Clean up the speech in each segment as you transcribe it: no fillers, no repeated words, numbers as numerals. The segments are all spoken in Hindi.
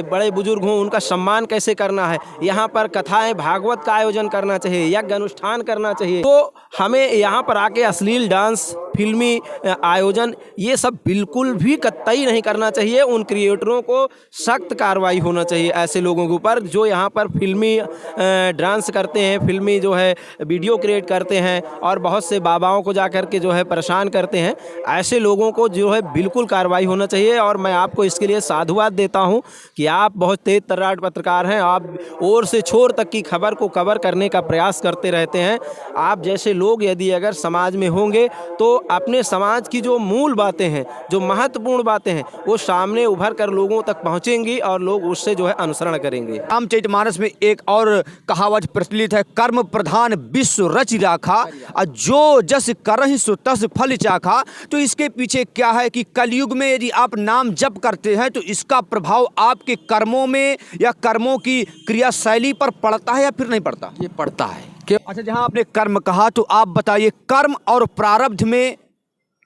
बड़े बुजुर्ग हों उनका सम्मान कैसे करना है, यहाँ पर कथाएं भागवत का आयोजन करना चाहिए, यज्ञ अनुष्ठान करना चाहिए। तो हमें यहाँ पर आके अश्लील डांस, फिल्मी आयोजन ये सब बिल्कुल भी कतई नहीं करना चाहिए। उन क्रिएटरों को सख्त कार्रवाई होना चाहिए ऐसे लोगों के ऊपर जो यहाँ पर फिल्मी डांस करते हैं, फिल्मी जो है वीडियो क्रिएट करते हैं और बहुत से बाबाओं को जा कर के जो है परेशान करते हैं। ऐसे लोगों को जो है बिल्कुल कार्रवाई होना चाहिए। और मैं आपको इसके लिए साधुवाद देता हूँ कि आप बहुत तेज तर्रार पत्रकार हैं, आप ओर से छोर तक की खबर को कवर करने का प्रयास करते रहते हैं। आप जैसे लोग यदि अगर समाज में होंगे तो अपने समाज की जो मूल बातें हैं, जो महत्वपूर्ण बातें हैं, वो सामने उभर कर लोगों तक पहुंचेंगी और लोग उससे जो है अनुसरण करेंगे। रामचरितमानस में एक और कहावत प्रचलित है, कर्म प्रधान विश्व रच राखा, जो जस करहि सो तस फल चाखा। तो इसके पीछे क्या है कि कलयुग में यदि आप नाम जप करते हैं तो इसका प्रभाव आपके कर्मों में या कर्मों की क्रियाशैली पर पड़ता है या फिर नहीं पड़ता? ये पड़ता है। अच्छा, जहां आपने कर्म कहा तो आप बताइए कर्म और प्रारब्ध में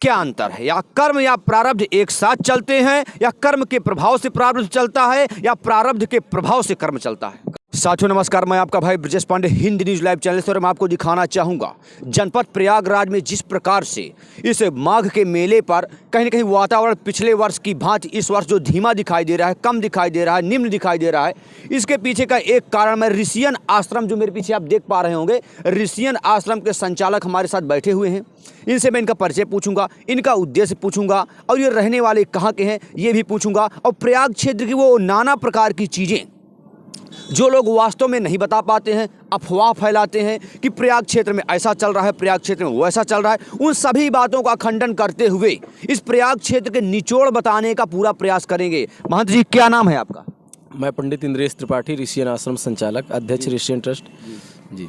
क्या अंतर है? या कर्म या प्रारब्ध एक साथ चलते हैं, या कर्म के प्रभाव से प्रारब्ध चलता है, या प्रारब्ध के प्रभाव से कर्म चलता है? साथियों नमस्कार, मैं आपका भाई Brajesh Pandey Hind news live channel से। मैं आपको दिखाना चाहूँगा जनपद प्रयागराज में जिस प्रकार से इस माघ के मेले पर कहीं न कहीं वातावरण पिछले वर्ष की भांति इस वर्ष जो धीमा दिखाई दे रहा है, कम दिखाई दे रहा है, निम्न दिखाई दे रहा है, इसके पीछे का एक कारण मैं ऋषियन आश्रम जो मेरे पीछे आप देख पा रहे होंगे, ऋषियन आश्रम के संचालक हमारे साथ बैठे हुए हैं। इनसे मैं इनका परिचय पूछूंगा, इनका उद्देश्य पूछूंगा और ये रहने वाले कहाँ के हैं ये भी पूछूंगा। और प्रयाग क्षेत्र की वो नाना प्रकार की चीज़ें जो लोग वास्तव में नहीं बता पाते हैं, अफवाह फैलाते हैं कि प्रयाग क्षेत्र में ऐसा चल रहा है, प्रयाग क्षेत्र में वैसा चल रहा है, उन सभी बातों का खंडन करते हुए इस प्रयाग क्षेत्र के निचोड़ बताने का पूरा प्रयास करेंगे। महंत जी, क्या नाम है आपका? मैं पंडित इंद्रेश त्रिपाठी, ऋषियन आश्रम संचालक, अध्यक्ष ऋषियन ट्रस्ट जी।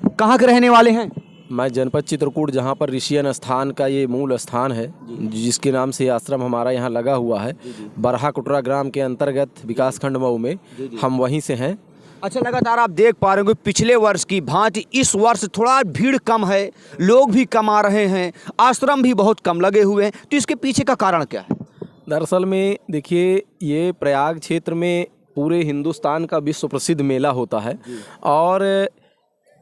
कहाँ के रहने वाले हैं? मैं जनपद चित्रकूट, जहाँ पर ऋषियन स्थान का ये मूल स्थान है, जिसके नाम से आश्रम हमारा यहाँ लगा हुआ है, बरहा कुटरा ग्राम के अंतर्गत विकासखंड मऊ में, हम वहीं से हैं। अच्छा, लगातार आप देख पा रहे होंगे पिछले वर्ष की भांति इस वर्ष थोड़ा भीड़ कम है, लोग भी कम आ रहे हैं, आश्रम भी बहुत कम लगे हुए हैं, तो इसके पीछे का कारण क्या है? दरअसल में देखिए, ये प्रयाग क्षेत्र में पूरे हिंदुस्तान का विश्व प्रसिद्ध मेला होता है और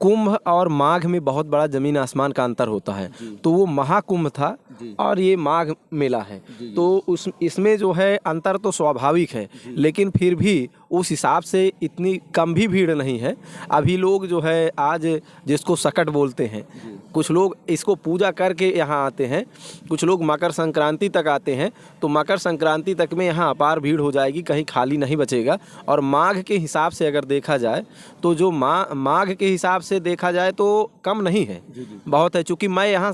कुंभ और माघ में बहुत बड़ा ज़मीन आसमान का अंतर होता है। तो वो महाकुंभ था और ये माघ मेला है, तो इसमें जो है अंतर तो स्वाभाविक है, लेकिन फिर भी उस हिसाब से इतनी कम भी भीड़ नहीं है। अभी लोग जो है आज जिसको सकट बोलते हैं, कुछ लोग इसको पूजा करके यहाँ आते हैं, कुछ लोग मकर संक्रांति तक आते हैं। तो मकर संक्रांति तक में यहाँ अपार भीड़ हो जाएगी, कहीं खाली नहीं बचेगा। और माघ के हिसाब से अगर देखा जाए तो जो माघ के हिसाब से देखा जाए तो कम नहीं है, बहुत है। चूँकि मैं यहाँ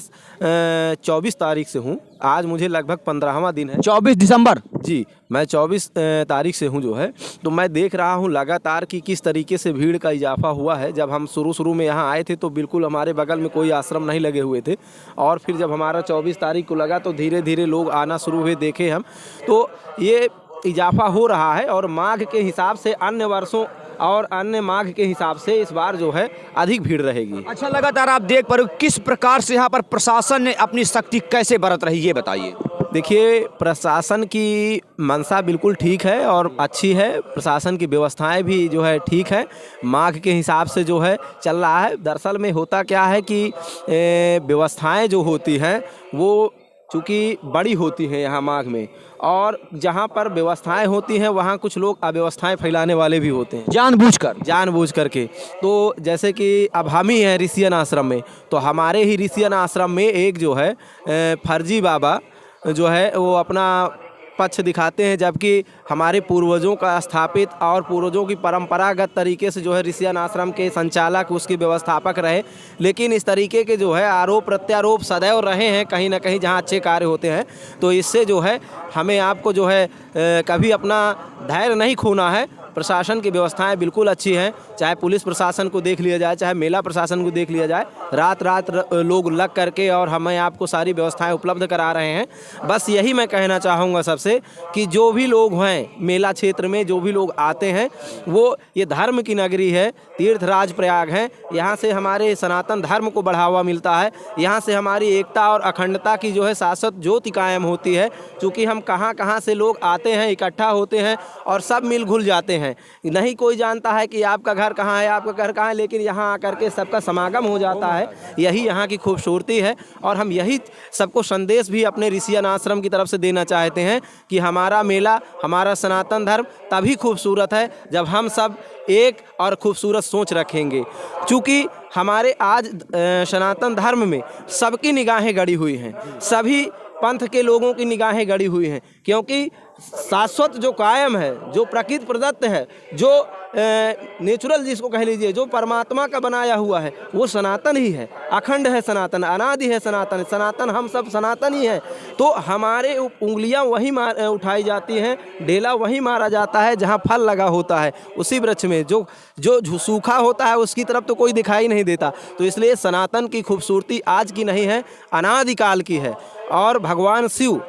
24 तारीख से हूँ, आज मुझे लगभग 15वां दिन है। 24 दिसंबर जी, मैं 24 तारीख से हूँ जो है, तो मैं देख रहा हूँ लगातार कि किस तरीके से भीड़ का इजाफा हुआ है। जब हम शुरू में यहाँ आए थे तो बिल्कुल हमारे बगल में कोई आश्रम नहीं लगे हुए थे, और फिर जब हमारा 24 तारीख को लगा तो धीरे धीरे लोग आना शुरू हुए, देखे हम, तो ये इजाफा हो रहा है। और माघ के हिसाब से अन्य वर्षों और अन्य माघ के हिसाब से इस बार जो है अधिक भीड़ रहेगी। अच्छा, लगातार आप देख पा रहे हो किस प्रकार से यहाँ पर प्रशासन ने अपनी शक्ति कैसे बरत रही है, ये बताइए। देखिए, प्रशासन की मंशा बिल्कुल ठीक है और अच्छी है, प्रशासन की व्यवस्थाएं भी जो है ठीक है, माघ के हिसाब से जो है चल रहा है। दरअसल में होता क्या है कि व्यवस्थाएं जो होती हैं वो चूँकि बड़ी होती हैं यहाँ माघ में, और जहाँ पर व्यवस्थाएं होती हैं वहाँ कुछ लोग अव्यवस्थाएं फैलाने वाले भी होते हैं, जानबूझ करके। तो जैसे कि अब हम ही हैं ऋषियन आश्रम में, तो हमारे ही ऋषियन आश्रम में एक जो है फर्जी बाबा जो है वो अपना पक्ष दिखाते हैं, जबकि हमारे पूर्वजों का स्थापित और पूर्वजों की परंपरागत तरीके से जो है ऋषियन आश्रम के संचालक, उसके व्यवस्थापक रहे। लेकिन इस तरीके के जो है आरोप प्रत्यारोप सदैव रहे हैं कहीं ना कहीं जहां अच्छे कार्य होते हैं। तो इससे जो है हमें आपको जो है कभी अपना धैर्य नहीं खोना है, प्रशासन की व्यवस्थाएं बिल्कुल अच्छी हैं। चाहे पुलिस प्रशासन को देख लिया जाए, चाहे मेला प्रशासन को देख लिया जाए, रात रात लोग लग करके और हमें आपको सारी व्यवस्थाएं उपलब्ध करा रहे हैं। बस यही मैं कहना चाहूँगा सबसे कि जो भी लोग हैं मेला क्षेत्र में, जो भी लोग आते हैं, वो ये धर्म की नगरी है, तीर्थराज प्रयाग है। यहाँ से हमारे सनातन धर्म को बढ़ावा मिलता है। यहाँ से हमारी एकता और अखंडता की जो है शाश्वत ज्योति कायम होती है। क्योंकि हम कहाँ कहाँ से लोग आते हैं, इकट्ठा होते हैं और सब मिल घुल जाते हैं। नहीं कोई जानता है कि आपका घर कहाँ है, आपका घर कहाँ है, लेकिन यहाँ आकर के सबका समागम हो जाता है। यही यहाँ की खूबसूरती है और हम यही सबको संदेश भी अपने ऋषियन आश्रम की तरफ से देना चाहते हैं कि हमारा मेला, हमारा सनातन धर्म तभी खूबसूरत है जब हम सब एक और खूबसूरत सोच रखेंगे। क्योंकि हमारे आज सनातन धर्म में सबकी निगाहें गड़ी हुई हैं, सभी पंथ के लोगों की निगाहें गड़ी हुई हैं। क्योंकि शाश्वत जो कायम है, जो प्रकृति प्रदत्त है, जो नेचुरल जिसको कह लीजिए, जो परमात्मा का बनाया हुआ है, वो सनातन ही है, अखंड है सनातन, अनादि है सनातन। सनातन हम सब सनातन ही हैं। तो हमारे उंगलियां वहीं उठाई जाती हैं, ढेला वहीं मारा जाता है जहां फल लगा होता है। उसी वृक्ष में जो जो सूखा होता है उसकी तरफ तो कोई दिखाई नहीं देता। तो इसलिए सनातन की खूबसूरती आज की नहीं है, अनादिकाल की है। और भगवान शिव,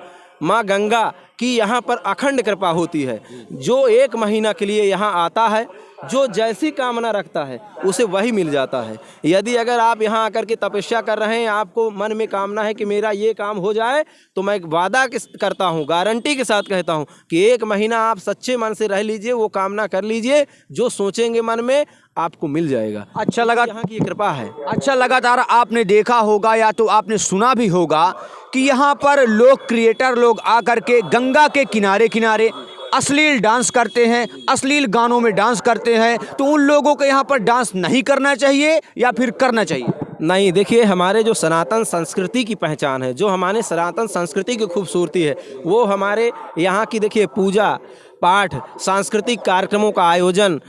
माँ गंगा की यहाँ पर अखंड कृपा होती है। जो 1 महीना के लिए यहाँ आता है, जो जैसी कामना रखता है उसे वही मिल जाता है। यदि अगर आप यहाँ आकर के तपस्या कर रहे हैं, आपको मन में कामना है कि मेरा ये काम हो जाए, तो मैं वादा करता हूँ, गारंटी के साथ कहता हूँ कि 1 महीना आप सच्चे मन से रह लीजिए, वो कामना कर लीजिए, जो सोचेंगे मन में आपको मिल जाएगा। अच्छा लगा, यहाँ की कृपा है। अच्छा लगातार आपने देखा होगा या तो आपने सुना भी होगा कि यहाँ पर लोग, क्रिएटर लोग आकर के गंगा के किनारे किनारे अश्लील डांस करते हैं, अश्लील गानों में डांस करते हैं। तो उन लोगों को यहाँ पर डांस नहीं करना चाहिए या फिर करना चाहिए? नहीं, देखिए, हमारे जो सनातन संस्कृति की पहचान है, जो हमारे सनातन संस्कृति की खूबसूरती है, वो हमारे यहाँ की देखिए पूजा पाठ, सांस्कृतिक कार्यक्रमों का आयोजन,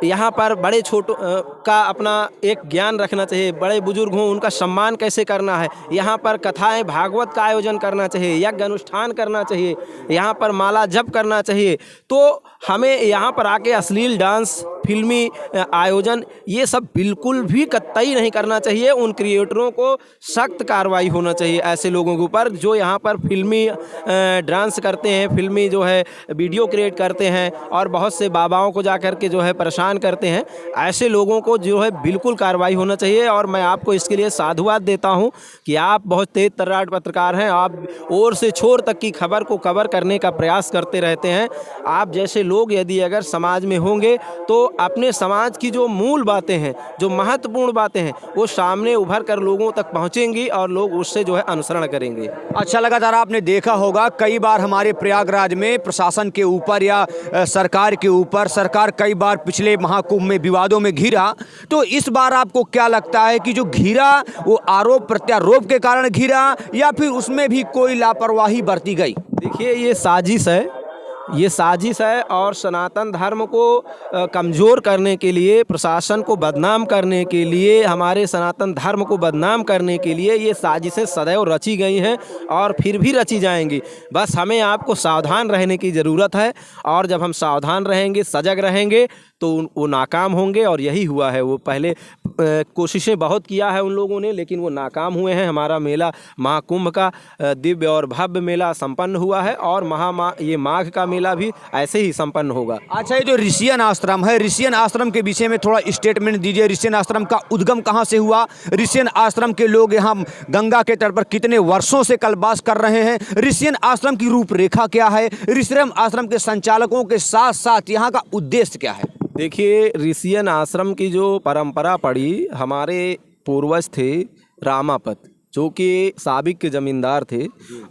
यहाँ पर बड़े छोटों का अपना एक ज्ञान रखना चाहिए। बड़े बुजुर्ग हों, उनका सम्मान कैसे करना है। यहाँ पर कथाएं भागवत का आयोजन करना चाहिए, यज्ञ अनुष्ठान करना चाहिए, यहाँ पर माला जप करना चाहिए। तो हमें यहाँ पर आके अश्लील डांस, फिल्मी आयोजन, ये सब बिल्कुल भी कतई नहीं करना चाहिए। उन क्रिएटरों को सख्त कार्रवाई होना चाहिए ऐसे लोगों के ऊपर जो यहाँ पर फिल्मी डांस करते हैं, फिल्मी जो है वीडियो क्रिएट करते हैं और बहुत से बाबाओं को जा कर के जो है परेशान करते हैं। ऐसे लोगों को जो है बिल्कुल कार्रवाई होना चाहिए। और मैं आपको इसके लिए साधुवाद देता हूं कि आप बहुत तेज तर्राट पत्रकार हैं। आप ओर से छोर तक की खबर को कवर करने का प्रयास करते रहते हैं। आप जैसे लोग यदि अगर समाज में होंगे तो अपने समाज की जो मूल बातें हैं, जो महत्वपूर्ण बातें हैं, वो सामने उभर कर लोगों तक पहुंचेंगी और लोग उससे जो है अनुसरण करेंगे। अच्छा लगातार आपने देखा होगा कई बार हमारे प्रयागराज में प्रशासन के ऊपर या सरकार के ऊपर, सरकार कई बार पिछले महाकुंभ में विवादों में घिरा। तो इस बार आपको क्या लगता है कि जो घिरा वो आरोप प्रत्यारोप के कारण घिरा या फिर उसमें भी कोई लापरवाही बरती गई? देखिए, ये साजिश है, ये साजिश है। और सनातन धर्म को कमज़ोर करने के लिए, प्रशासन को बदनाम करने के लिए, हमारे सनातन धर्म को बदनाम करने के लिए ये साजिशें सदैव रची गई हैं और फिर भी रची जाएंगी। बस हमें आपको सावधान रहने की ज़रूरत है। और जब हम सावधान रहेंगे, सजग रहेंगे, तो वो नाकाम होंगे। और यही हुआ है। वो पहले कोशिशें बहुत किया है उन लोगों ने, लेकिन वो नाकाम हुए हैं। हमारा मेला महाकुंभ का दिव्य और भव्य मेला संपन्न हुआ है और ये माघ का मेला भी ऐसे ही संपन्न होगा। अच्छा, ये जो ऋषियन आश्रम है, ऋषियन आश्रम के विषय में थोड़ा स्टेटमेंट दीजिए। ऋषियन आश्रम का उद्गम कहाँ से हुआ? ऋषियन आश्रम के लोग यहाँ गंगा के तट पर कितने वर्षों से कल्पवास कर रहे हैं? ऋषियन आश्रम की रूपरेखा क्या है? ऋषियन आश्रम के संचालकों के साथ साथ यहाँ का उद्देश्य क्या है? देखिए, ऋषियन आश्रम की जो परंपरा पड़ी, हमारे पूर्वज थे रामापत, जो कि साबिक के ज़मींदार थे।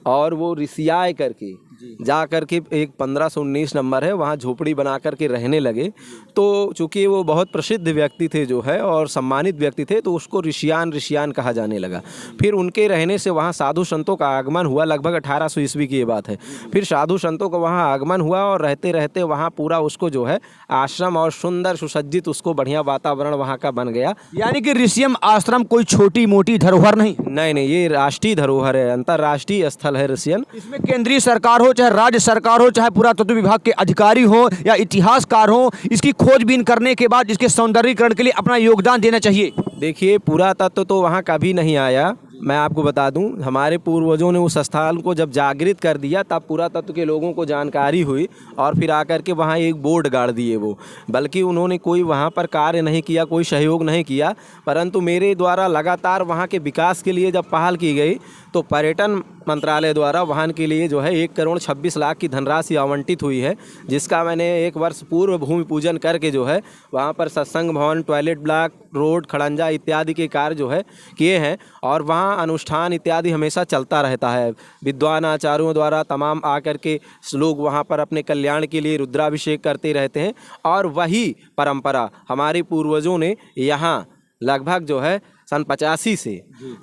और वो ऋषियाय करके जा कर के एक 1519 नंबर है, वहाँ झोपड़ी बना कर के रहने लगे। तो चूँकि वो बहुत प्रसिद्ध व्यक्ति थे जो है और सम्मानित व्यक्ति थे, तो उसको ऋषियान कहा जाने लगा। फिर उनके रहने से वहाँ साधु संतों का आगमन हुआ। लगभग 1800 ईस्वी की ये बात है। फिर साधु संतों का वहाँ आगमन हुआ और रहते रहते वहाँ पूरा उसको जो है आश्रम और सुंदर सुसज्जित उसको बढ़िया वातावरण वहाँ का बन गया। यानी कि ऋषियन आश्रम कोई छोटी मोटी धरोहर नहीं? नहीं, ये राष्ट्रीय धरोहर है, अंतर्राष्ट्रीय स्थल है ऋषियन। इसमें केंद्रीय सरकार हो चाहे राज्य सरकार हो, चाहे पुरातत्व विभाग के अधिकारी हो या इतिहासकार हो, इसकी खोजबीन करने के बाद इसके सौंदर्यीकरण के लिए अपना योगदान देना चाहिए? देखिए, पुरातत्व तो वहाँ कभी नहीं आया। मैं आपको बता दूं, हमारे पूर्वजों ने उस स्थल को जब जागृत कर दिया तब पुरातत्व के लोगों को जानकारी हुई और फिर आकर के वहाँ एक बोर्ड गाड़ दिए वो। बल्कि उन्होंने कोई वहाँ पर कार्य नहीं किया, कोई सहयोग नहीं किया, परंतु मेरे द्वारा लगातार वहाँ के विकास के लिए जब पहल की गई तो पर्यटन मंत्रालय द्वारा वहाँ के लिए जो है 1,26,00,000 की धनराशि आवंटित हुई है, जिसका मैंने 1 वर्ष पूर्व भूमि पूजन करके जो है वहाँ पर सत्संग भवन, टॉयलेट ब्लॉक, रोड, खड़ंजा इत्यादि के कार्य जो है किए हैं। और वहाँ अनुष्ठान इत्यादि हमेशा चलता रहता है। विद्वान आचार्यों द्वारा तमाम आकर के लोग वहाँ पर अपने कल्याण के लिए रुद्राभिषेक करते रहते हैं। और वही परंपरा हमारे पूर्वजों ने यहाँ लगभग जो है सन 85 से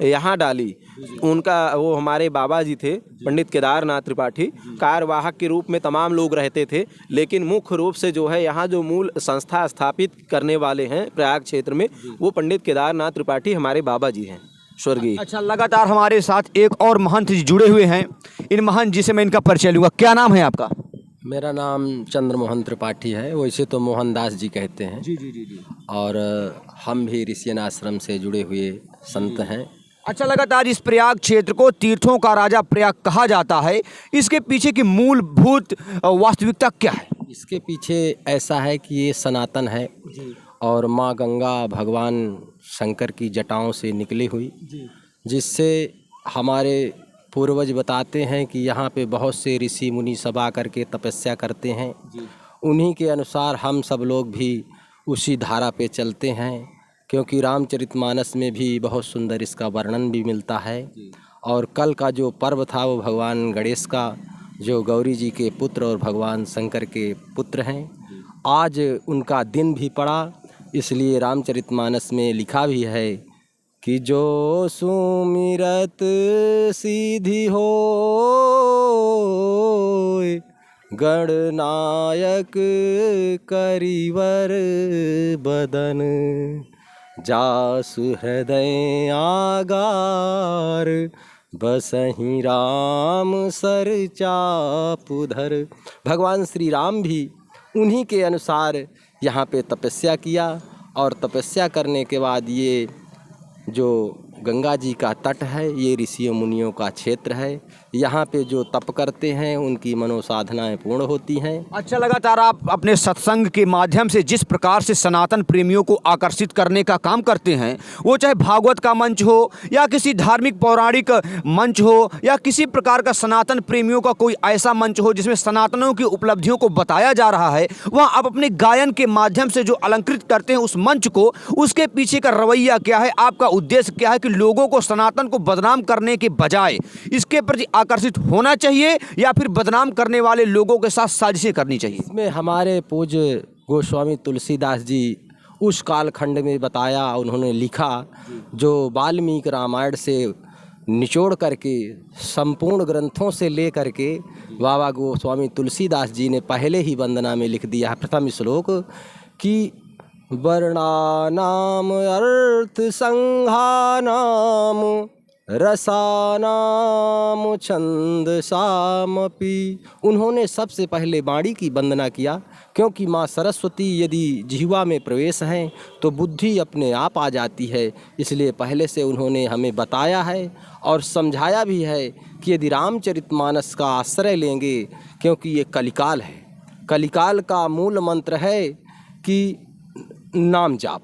यहाँ डाली। उनका वो हमारे बाबा जी थे पंडित केदारनाथ त्रिपाठी, कार्यवाहक के रूप में तमाम लोग रहते थे, लेकिन मुख्य रूप से जो है यहाँ जो मूल संस्था स्थापित करने वाले हैं प्रयाग क्षेत्र में, वो पंडित केदारनाथ त्रिपाठी हमारे बाबा जी हैं स्वर्गीय। अच्छा, लगातार हमारे साथ एक और महंत जी जुड़े हुए हैं। इन महंत जी से मैं इनका परिचय लूँगा। क्या नाम है आपका? मेरा नाम चंद्रमोहन त्रिपाठी है, वैसे तो मोहनदास जी कहते हैं। जी। और हम भी ऋषियन आश्रम से जुड़े हुए संत हैं। अच्छा, लगातार इस प्रयाग क्षेत्र को तीर्थों का राजा प्रयाग कहा जाता है, इसके पीछे की मूलभूत वास्तविकता क्या है? इसके पीछे ऐसा है कि ये सनातन है और माँ गंगा भगवान शंकर की जटाओं से निकली हुई, जिससे हमारे पूर्वज बताते हैं कि यहाँ पे बहुत से ऋषि मुनि सब आकर के तपस्या करते हैं। उन्हीं के अनुसार हम सब लोग भी उसी धारा पे चलते हैं, क्योंकि रामचरितमानस में भी बहुत सुंदर इसका वर्णन भी मिलता है। और कल का जो पर्व था वो भगवान गणेश का, जो गौरी जी के पुत्र और भगवान शंकर के पुत्र हैं, आज उनका दिन भी पड़ा। इसलिए रामचरितमानस में लिखा भी है कि जो सुमिरत सीधी हो गणनायक करिवर बदन, जासु हृदय आगार बसहि राम सर चापुधर। भगवान श्री राम भी उन्हीं के अनुसार यहाँ पे तपस्या किया और तपस्या करने के बाद ये जो गंगा जी का तट है, ये ऋषियों मुनियों का क्षेत्र है। यहाँ पे जो तप करते हैं उनकी मनोसाधनाएं पूर्ण होती हैं। अच्छा, लगातार आप अपने सत्संग के माध्यम से जिस प्रकार से सनातन प्रेमियों को आकर्षित करने का काम करते हैं, वो चाहे भागवत का मंच हो या किसी धार्मिक पौराणिक मंच हो या किसी प्रकार का सनातन प्रेमियों का कोई ऐसा मंच हो जिसमें सनातनों की उपलब्धियों को बताया जा रहा है, वहाँ आप अपने गायन के माध्यम से जो अलंकृत करते हैं उस मंच को, उसके पीछे का रवैया क्या है, आपका उद्देश्य क्या है कि लोगों को सनातन को बदनाम करने के बजाय इसके प्रति आकर्षित होना चाहिए या फिर बदनाम करने वाले लोगों के साथ साजिशें करनी चाहिए? इसमें हमारे पूज्य गोस्वामी तुलसीदास जी उस कालखंड में बताया, उन्होंने लिखा, जो वाल्मीकि रामायण से निचोड़ करके संपूर्ण ग्रंथों से ले करके बाबा गोस्वामी तुलसीदास जी ने पहले ही वंदना में लिख दिया है, प्रथम श्लोक, कि वर्णानाम अर्थ संघानाम रसानाम छंदसामपि। उन्होंने सबसे पहले वाणी की वंदना किया, क्योंकि माँ सरस्वती यदि जिह्वा में प्रवेश हैं तो बुद्धि अपने आप आ जाती है। इसलिए पहले से उन्होंने हमें बताया है और समझाया भी है कि यदि रामचरितमानस का आश्रय लेंगे, क्योंकि ये कलिकाल है, कलिकाल का मूल मंत्र है कि नाम जाप।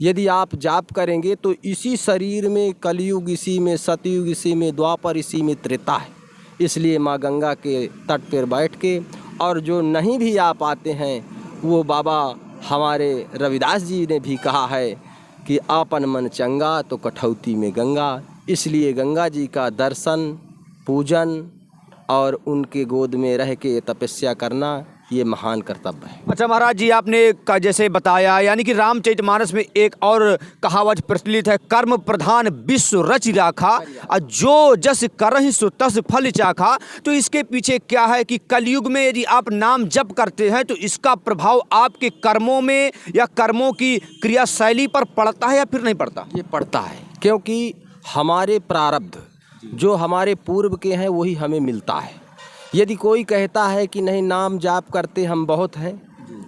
यदि आप जाप करेंगे तो इसी शरीर में कलयुग इसी में, सतयुग इसी में, द्वापर इसी में, त्रेता है। इसलिए माँ गंगा के तट पर बैठ के, और जो नहीं भी आ पाते हैं वो बाबा हमारे रविदास जी ने भी कहा है कि आपन मन चंगा तो कठौती में गंगा। इसलिए गंगा जी का दर्शन, पूजन और उनके गोद में रह के तपस्या करना ये महान कर्तव्य है। अच्छा महाराज जी, आपने का जैसे बताया, यानी कि रामचरितमानस में एक और कहावत प्रचलित है, कर्म प्रधान विश्व रच राखा और जो जस करहि सो तस फल चाखा। तो इसके पीछे क्या है कि कलयुग में यदि आप नाम जप करते हैं तो इसका प्रभाव आपके कर्मों में या कर्मों की क्रियाशैली पर पड़ता है या फिर नहीं पड़ता? ये पड़ता है, क्योंकि हमारे प्रारब्ध जो हमारे पूर्व के हैं वही हमें मिलता है। यदि कोई कहता है कि नहीं नाम जाप करते हम बहुत हैं,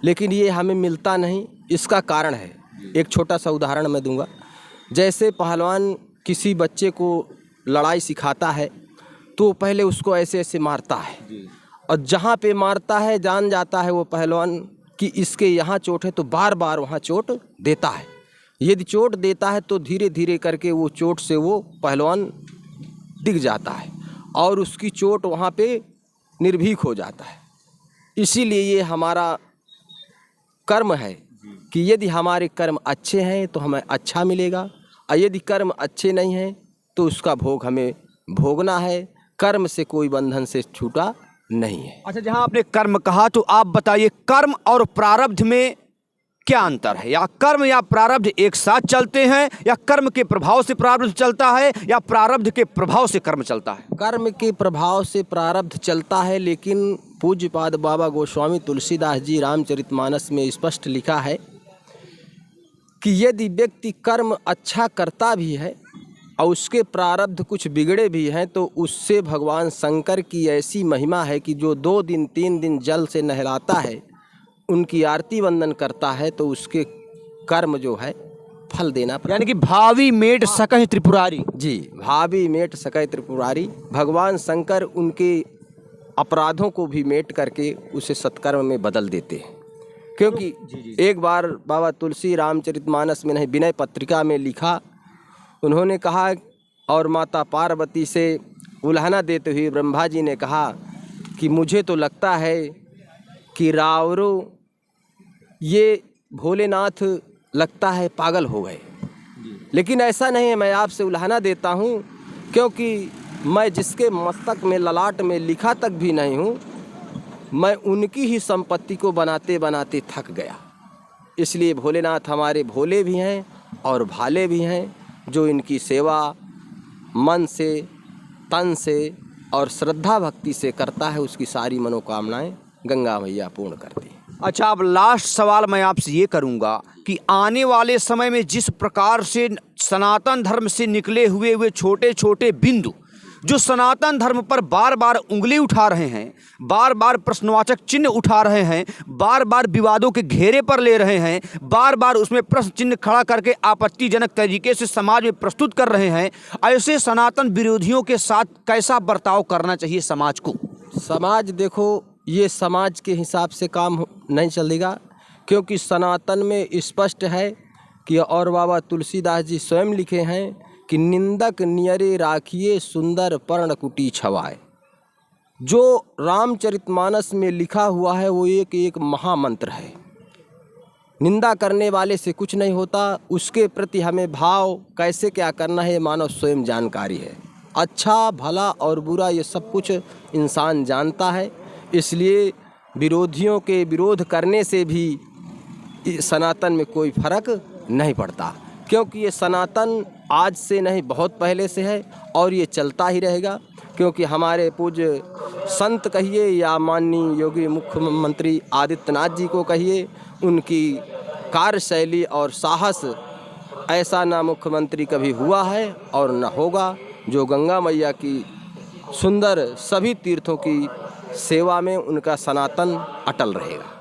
लेकिन ये हमें मिलता नहीं, इसका कारण है। एक छोटा सा उदाहरण मैं दूंगा। जैसे पहलवान किसी बच्चे को लड़ाई सिखाता है तो पहले उसको ऐसे ऐसे मारता है, और जहाँ पे मारता है जान जाता है वो पहलवान कि इसके यहाँ चोट है, तो बार बार वहाँ चोट देता है। यदि चोट देता है तो धीरे धीरे करके वो चोट से वो पहलवान डिग जाता है और उसकी चोट वहाँ पे निर्भीक हो जाता है। इसीलिए ये हमारा कर्म है कि यदि हमारे कर्म अच्छे हैं तो हमें अच्छा मिलेगा, और यदि कर्म अच्छे नहीं हैं तो उसका भोग हमें भोगना है। कर्म से कोई बंधन से छूटा नहीं है। अच्छा, जहां आपने कर्म कहा तो आप बताइए कर्म और प्रारब्ध में क्या अंतर है? या कर्म या प्रारब्ध एक साथ चलते हैं, या कर्म के प्रभाव से प्रारब्ध चलता है, या प्रारब्ध के प्रभाव से कर्म चलता है? कर्म के प्रभाव से प्रारब्ध चलता है, लेकिन पूज्यपाद बाबा गोस्वामी तुलसीदास जी रामचरितमानस में स्पष्ट लिखा है कि यदि व्यक्ति कर्म अच्छा करता भी है और उसके प्रारब्ध कुछ बिगड़े भी हैं तो उससे भगवान शंकर की ऐसी महिमा है कि जो 2 दिन 3 दिन जल से नहलाता है, उनकी आरती वंदन करता है, तो उसके कर्म जो है फल देना। यानी कि भावी मेट सकहि त्रिपुरारी। जी, भावी मेट सकहि त्रिपुरारी। भगवान शंकर उनके अपराधों को भी मेट करके उसे सत्कर्म में बदल देते हैं। क्योंकि एक बार बाबा तुलसी रामचरितमानस में नहीं, विनय पत्रिका में लिखा, उन्होंने कहा, और माता पार्वती से उल्हाना देते हुए ब्रह्मा जी ने कहा कि मुझे तो लगता है कि रावरो ये भोलेनाथ लगता है पागल हो गए, लेकिन ऐसा नहीं है। मैं आपसे उल्हाना देता हूँ, क्योंकि मैं जिसके मस्तक में ललाट में लिखा तक भी नहीं हूँ, मैं उनकी ही संपत्ति को बनाते बनाते थक गया। इसलिए भोलेनाथ हमारे भोले भी हैं और भाले भी हैं। जो इनकी सेवा मन से, तन से और श्रद्धा भक्ति से करता है, उसकी सारी मनोकामनाएं गंगा मैया पूर्ण करती हैं। अच्छा, अब लास्ट सवाल मैं आपसे ये करूंगा कि आने वाले समय में जिस प्रकार से सनातन धर्म से निकले हुए छोटे छोटे बिंदु जो सनातन धर्म पर बार बार उंगली उठा रहे हैं, बार बार प्रश्नवाचक चिन्ह उठा रहे हैं, बार बार विवादों के घेरे पर ले रहे हैं, बार बार उसमें प्रश्न चिन्ह खड़ा करके आपत्तिजनक तरीके से समाज में प्रस्तुत कर रहे हैं, ऐसे सनातन विरोधियों के साथ कैसा बर्ताव करना चाहिए समाज को? समाज, देखो, ये समाज के हिसाब से काम नहीं चलेगा, क्योंकि सनातन में स्पष्ट है कि, और बाबा तुलसीदास जी स्वयं लिखे हैं कि निंदक नियरे राखिए सुंदर पर्णकुटी छवाए। जो रामचरितमानस में लिखा हुआ है वो एक एक महामंत्र है। निंदा करने वाले से कुछ नहीं होता, उसके प्रति हमें भाव कैसे क्या करना है मानव स्वयं जानकारी है। अच्छा भला और बुरा ये सब कुछ इंसान जानता है, इसलिए विरोधियों के विरोध करने से भी सनातन में कोई फर्क नहीं पड़ता, क्योंकि ये सनातन आज से नहीं बहुत पहले से है और ये चलता ही रहेगा। क्योंकि हमारे पूज्य संत कहिए या माननीय योगी मुख्यमंत्री आदित्यनाथ जी को कहिए, उनकी कार्यशैली और साहस ऐसा ना मुख्यमंत्री कभी हुआ है और न होगा, जो गंगा मैया की सुंदर सभी तीर्थों की सेवा में उनका सनातन अटल रहेगा।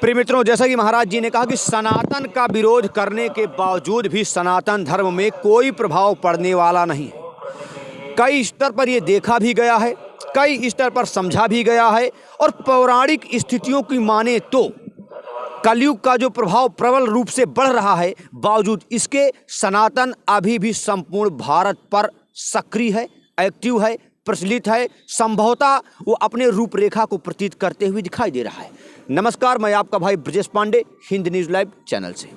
प्रिय मित्रों, जैसा कि महाराज जी ने कहा कि सनातन का विरोध करने के बावजूद भी सनातन धर्म में कोई प्रभाव पड़ने वाला नहीं है। कई स्तर पर यह देखा भी गया है, कई स्तर पर समझा भी गया है, और पौराणिक स्थितियों की माने तो कलयुग का जो प्रभाव प्रबल रूप से बढ़ रहा है, बावजूद इसके सनातन अभी भी संपूर्ण भारत पर सक्रिय है, एक्टिव है, प्रचलित है, संभवतः वो अपने रूपरेखा को प्रतीत करते हुए दिखाई दे रहा है। नमस्कार, मैं आपका भाई Brajesh Pandey, Hind news live channel से।